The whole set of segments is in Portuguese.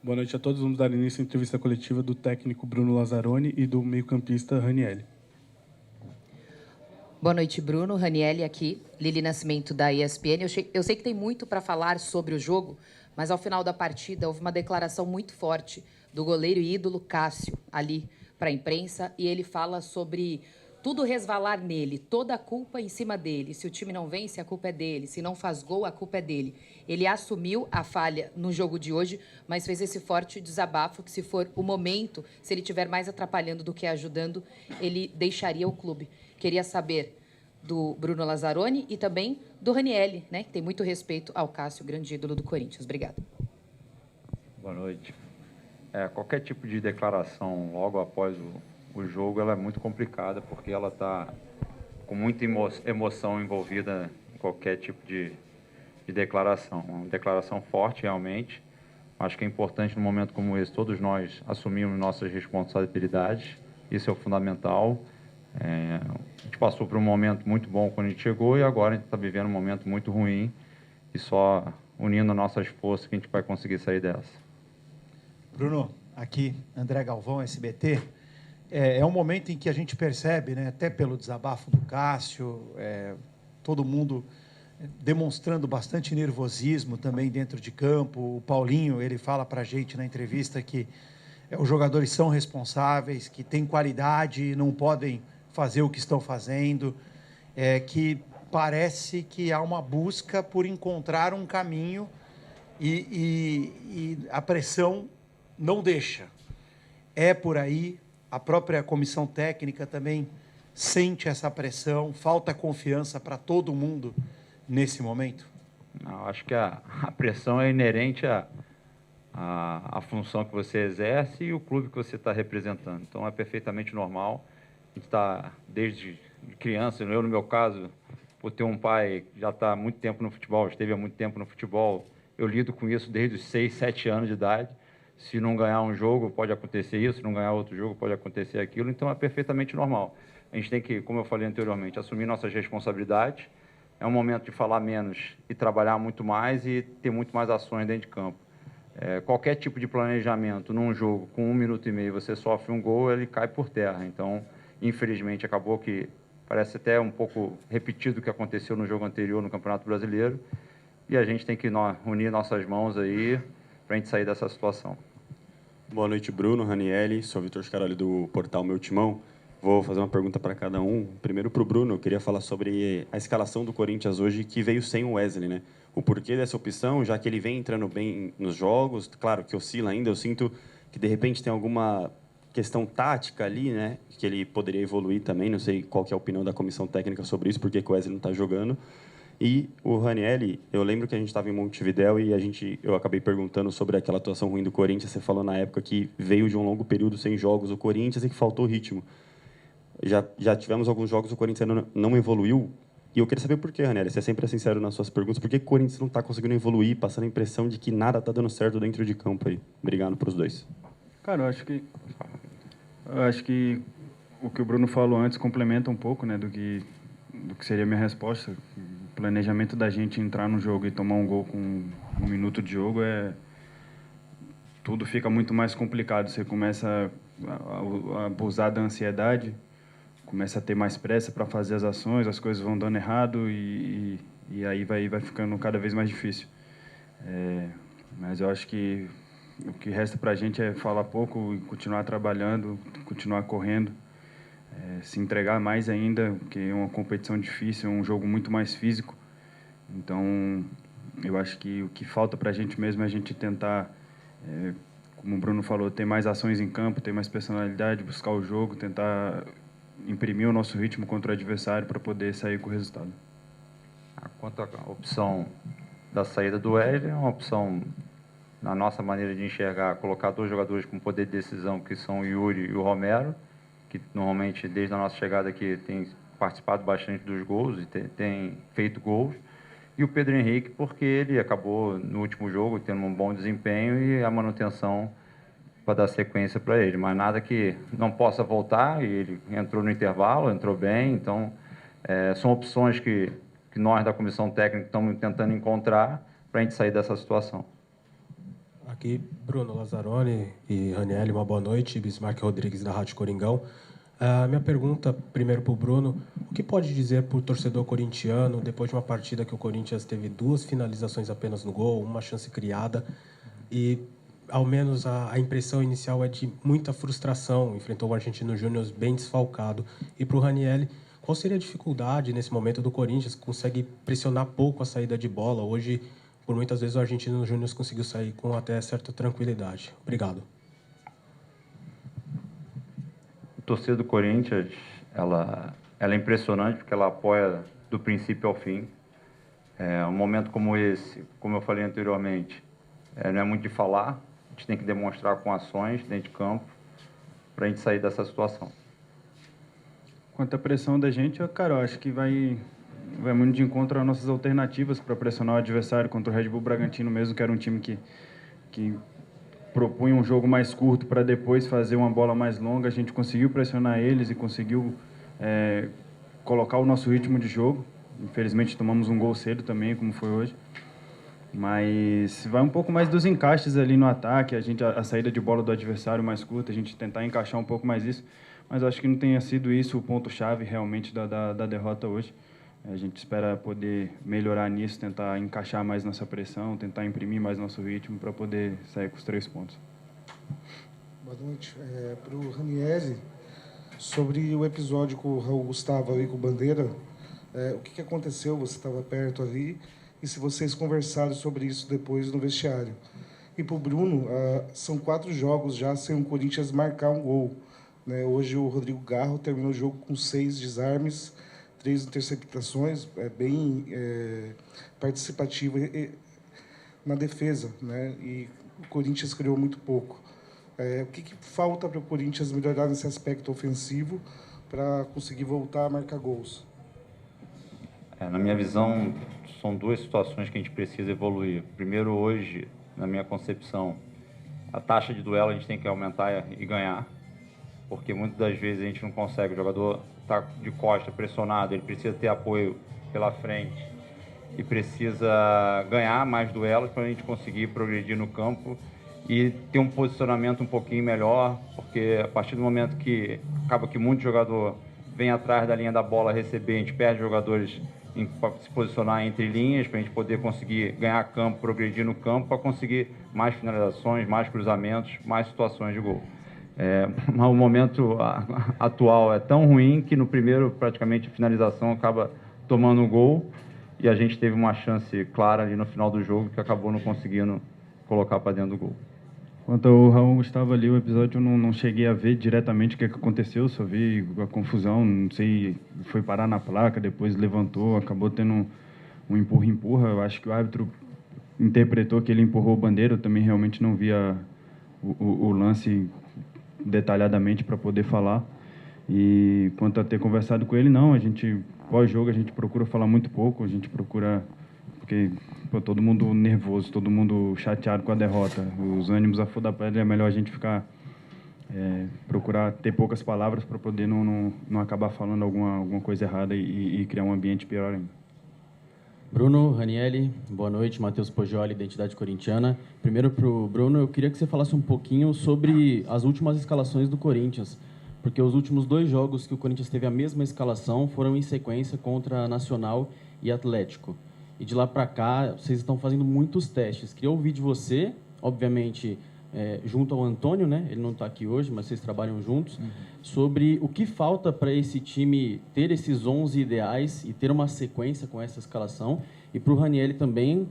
Boa noite a todos. Vamos dar início à entrevista coletiva do técnico Bruno Lazzaroni e do meio-campista Ranielli. Boa noite, Bruno. Ranielli aqui, Lili Nascimento da ESPN. Eu sei que tem muito para falar sobre o jogo, mas ao final da partida houve uma declaração muito forte do goleiro e ídolo Cássio ali para a imprensa, e ele fala sobre tudo resvalar nele, toda a culpa em cima dele. Se o time não vence, a culpa é dele. Se não faz gol, a culpa é dele. Ele assumiu a falha no jogo de hoje, mas fez esse forte desabafo que, se for o momento, se ele estiver mais atrapalhando do que ajudando, ele deixaria o clube. Queria saber do Bruno Lazzaroni e também do Ranielli, né, que tem muito respeito ao Cássio, grande ídolo do Corinthians. Obrigada. Boa noite. Qualquer tipo de declaração logo após o jogo, ela é muito complicada, porque ela está com muita emoção envolvida em qualquer tipo de declaração. Uma declaração forte, realmente. Acho que é importante, num momento como esse, todos nós assumirmos nossas responsabilidades. Isso é o fundamental. A gente passou por um momento muito bom quando a gente chegou, e agora a gente está vivendo um momento muito ruim, e só unindo nossas forças que a gente vai conseguir sair dessa. Bruno, aqui, André Galvão, SBT. É um momento em que a gente percebe, né, até pelo desabafo do Cássio, todo mundo demonstrando bastante nervosismo também dentro de campo. O Paulinho, ele fala para a gente na entrevista que os jogadores são responsáveis, que têm qualidade e não podem fazer o que estão fazendo, que parece que há uma busca por encontrar um caminho e a pressão não deixa. É por aí, a própria comissão técnica também sente essa pressão, falta confiança para todo mundo nesse momento? Não, acho que a pressão é inerente à função que você exerce e o clube que você está representando. Então, é perfeitamente normal. A gente está, desde criança, eu, no meu caso, por ter um pai que já está há muito tempo no futebol, esteve há muito tempo no futebol, eu lido com isso desde os 6, 7 anos de idade. Se não ganhar um jogo, pode acontecer isso, se não ganhar outro jogo, pode acontecer aquilo. Então, é perfeitamente normal. A gente tem que, como eu falei anteriormente, assumir nossas responsabilidades. É um momento de falar menos e trabalhar muito mais e ter muito mais ações dentro de campo. Qualquer tipo de planejamento num jogo com 1 minuto e meio, você sofre um gol, ele cai por terra. Então, infelizmente, acabou que parece até um pouco repetido o que aconteceu no jogo anterior no Campeonato Brasileiro. E a gente tem que unir nossas mãos aí para a gente sair dessa situação. Boa noite, Bruno, Ranielli. Sou Vitor Scaroli do portal Meu Timão. Vou fazer uma pergunta para cada um. Primeiro para o Bruno, eu queria falar sobre a escalação do Corinthians hoje, que veio sem o Wesley, né? O porquê dessa opção, já que ele vem entrando bem nos jogos, claro que oscila ainda, eu sinto que de repente tem alguma questão tática ali, né? Que ele poderia evoluir também, não sei qual que é a opinião da comissão técnica sobre isso, porque o Wesley não está jogando. E o Ranielli, eu lembro que a gente estava em Montevidéu e eu acabei perguntando sobre aquela atuação ruim do Corinthians. Você falou na época que veio de um longo período sem jogos o Corinthians e que faltou ritmo. Já tivemos alguns jogos, o Corinthians não evoluiu. E eu queria saber por quê, Ranielli. Você é sempre sincero nas suas perguntas. Por que o Corinthians não está conseguindo evoluir, passando a impressão de que nada está dando certo dentro de campo aí? Obrigado para os dois. Cara, eu acho que o que o Bruno falou antes complementa um pouco, né, do que seria a minha resposta. O planejamento da gente entrar no jogo e tomar um gol com 1 minuto de jogo tudo fica muito mais complicado. Você começa a abusar da ansiedade, começa a ter mais pressa para fazer as ações, as coisas vão dando errado e aí vai ficando cada vez mais difícil. Mas eu acho que o que resta para a gente é falar pouco e continuar trabalhando, continuar correndo, se entregar mais ainda, porque é uma competição difícil, é um jogo muito mais físico. Então, eu acho que o que falta para a gente mesmo é a gente tentar, como o Bruno falou, ter mais ações em campo, ter mais personalidade, buscar o jogo, tentar imprimir o nosso ritmo contra o adversário para poder sair com o resultado. Quanto à opção da saída do Wesley, é uma opção, na nossa maneira de enxergar, colocar 2 jogadores com poder de decisão, que são o Yuri e o Romero, que normalmente, desde a nossa chegada aqui, tem participado bastante dos gols e tem feito gols. E o Pedro Henrique, porque ele acabou, no último jogo, tendo um bom desempenho e a manutenção para dar sequência para ele. Mas nada que não possa voltar, e ele entrou no intervalo, entrou bem. Então, são opções que nós da comissão técnica estamos tentando encontrar para a gente sair dessa situação. Aqui, Bruno Lazzaroni e Ranieri, uma boa noite. Bismarck Rodrigues, da Rádio Coringão. Minha pergunta, primeiro para o Bruno, o que pode dizer para o torcedor corintiano, depois de uma partida que o Corinthians teve 2 finalizações apenas no gol, uma chance criada, e ao menos a impressão inicial é de muita frustração, enfrentou o Argentino Júnior bem desfalcado. E para o Ranieri, qual seria a dificuldade nesse momento do Corinthians? Consegue pressionar pouco a saída de bola. Hoje, por muitas vezes, o Argentino Júnior conseguiu sair com até certa tranquilidade. Obrigado. A torcida do Corinthians, ela é impressionante porque ela apoia do princípio ao fim. Um momento como esse, como eu falei anteriormente, não é muito de falar, a gente tem que demonstrar com ações dentro de campo para a gente sair dessa situação. Quanto à pressão da gente, cara, eu acho que vai muito de encontro às nossas alternativas para pressionar o adversário contra o Red Bull Bragantino mesmo, que era um time que propunha um jogo mais curto para depois fazer uma bola mais longa. A gente conseguiu pressionar eles e conseguiu colocar o nosso ritmo de jogo. Infelizmente tomamos um gol cedo também, como foi hoje. Mas vai um pouco mais dos encaixes ali no ataque, a saída de bola do adversário mais curta, a gente tentar encaixar um pouco mais isso. Mas acho que não tenha sido isso o ponto-chave realmente da derrota hoje. A gente espera poder melhorar nisso, tentar encaixar mais nossa pressão, tentar imprimir mais nosso ritmo para poder sair com os 3 pontos. Boa noite. Para o Ranieri, sobre o episódio com o Raul Gustavo ali com o Bandeira, o que aconteceu? Você estava perto ali, e se vocês conversaram sobre isso depois no vestiário. E para o Bruno, são 4 jogos já sem o Corinthians marcar um gol. Né? Hoje o Rodrigo Garro terminou o jogo com 6 desarmes, 3 interceptações, bem participativo na defesa, né? E o Corinthians criou muito pouco. O que falta para o Corinthians melhorar nesse aspecto ofensivo para conseguir voltar a marcar gols? Na minha visão, são 2 situações que a gente precisa evoluir. Primeiro, hoje, na minha concepção, a taxa de duelo a gente tem que aumentar e ganhar, porque muitas das vezes a gente não consegue, o jogador está de costa, pressionado, ele precisa ter apoio pela frente e precisa ganhar mais duelos para a gente conseguir progredir no campo e ter um posicionamento um pouquinho melhor, porque a partir do momento que acaba que muito jogador vem atrás da linha da bola receber, a gente perde jogadores para se posicionar entre linhas, para a gente poder conseguir ganhar campo, progredir no campo, para conseguir mais finalizações, mais cruzamentos, mais situações de gol. Mas o momento atual é tão ruim que no primeiro, praticamente, a finalização acaba tomando um gol e a gente teve uma chance clara ali no final do jogo que acabou não conseguindo colocar para dentro do gol. Quanto ao Raul Gustavo ali, o episódio eu não cheguei a ver diretamente o que aconteceu, só vi a confusão, não sei, foi parar na placa, depois levantou, acabou tendo um empurra-empurra. Eu acho que o árbitro interpretou que ele empurrou o Bandeira, eu também realmente não via o lance detalhadamente para poder falar. E quanto a ter conversado com ele, não, a gente, pós-jogo, a gente procura falar muito pouco, a gente procura, porque todo mundo nervoso, todo mundo chateado com a derrota, os ânimos à flor da pele, é melhor a gente ficar, procurar ter poucas palavras para poder não acabar falando alguma coisa errada e criar um ambiente pior ainda. Bruno, Ranieri, boa noite. Matheus Poggioli, Identidade Corintiana. Primeiro para o Bruno, eu queria que você falasse um pouquinho sobre as últimas escalações do Corinthians, porque os últimos 2 jogos que o Corinthians teve a mesma escalação foram em sequência contra Nacional e Atlético. E de lá para cá, vocês estão fazendo muitos testes. Queria ouvir de você, obviamente, junto ao Antônio, né? Ele não está aqui hoje, mas vocês trabalham juntos, sobre o que falta para esse time ter esses 11 ideais e ter uma sequência com essa escalação. E para o Ranieri também,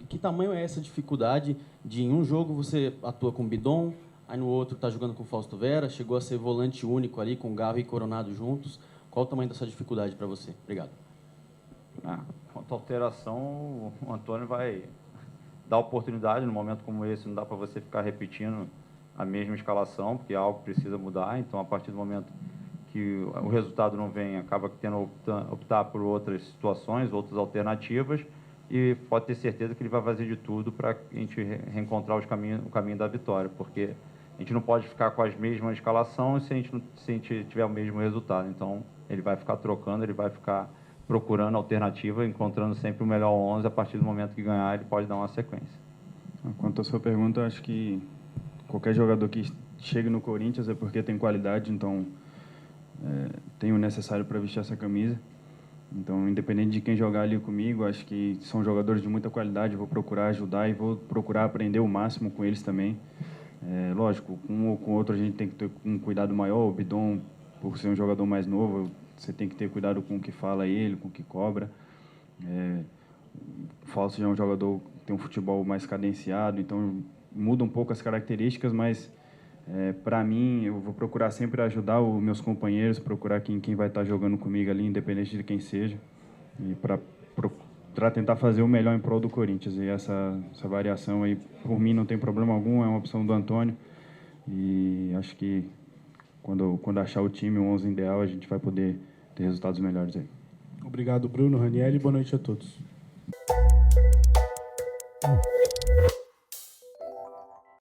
que tamanho é essa dificuldade de, em um jogo, você atua com Bidon, aí no outro está jogando com o Fausto Vera, chegou a ser volante único ali, com Garro e Coronado juntos. Qual o tamanho dessa dificuldade para você? Obrigado. Quanto à alteração, o Antônio vai dar oportunidade. No momento como esse, não dá para você ficar repetindo a mesma escalação, porque algo precisa mudar. Então, a partir do momento que o resultado não vem, acaba tendo que optar por outras situações, outras alternativas, e pode ter certeza que ele vai fazer de tudo para a gente reencontrar o caminho da vitória, porque a gente não pode ficar com as mesmas escalações se a gente tiver o mesmo resultado. Então, ele vai ficar trocando, ele vai ficar procurando alternativa, encontrando sempre o melhor 11. A partir do momento que ganhar, ele pode dar uma sequência. Quanto à sua pergunta, eu acho que qualquer jogador que chegue no Corinthians é porque tem qualidade, então tem o necessário para vestir essa camisa. Então, independente de quem jogar ali comigo, acho que são jogadores de muita qualidade, eu vou procurar ajudar e vou procurar aprender o máximo com eles também. Lógico, com um ou com outro a gente tem que ter um cuidado maior. O Bidon, por ser um jogador mais novo, você tem que ter cuidado com o que fala ele, com o que cobra. O Fausto já é um jogador que tem um futebol mais cadenciado, então muda um pouco as características, mas para mim eu vou procurar sempre ajudar os meus companheiros, procurar quem vai estar jogando comigo ali, independente de quem seja, e para tentar fazer o melhor em prol do Corinthians. E essa variação aí, por mim, não tem problema algum, é uma opção do Antônio, e acho que quando achar o time, o 11 ideal, a gente vai poder ter resultados melhores aí. Obrigado, Bruno, Ranieri, boa noite a todos.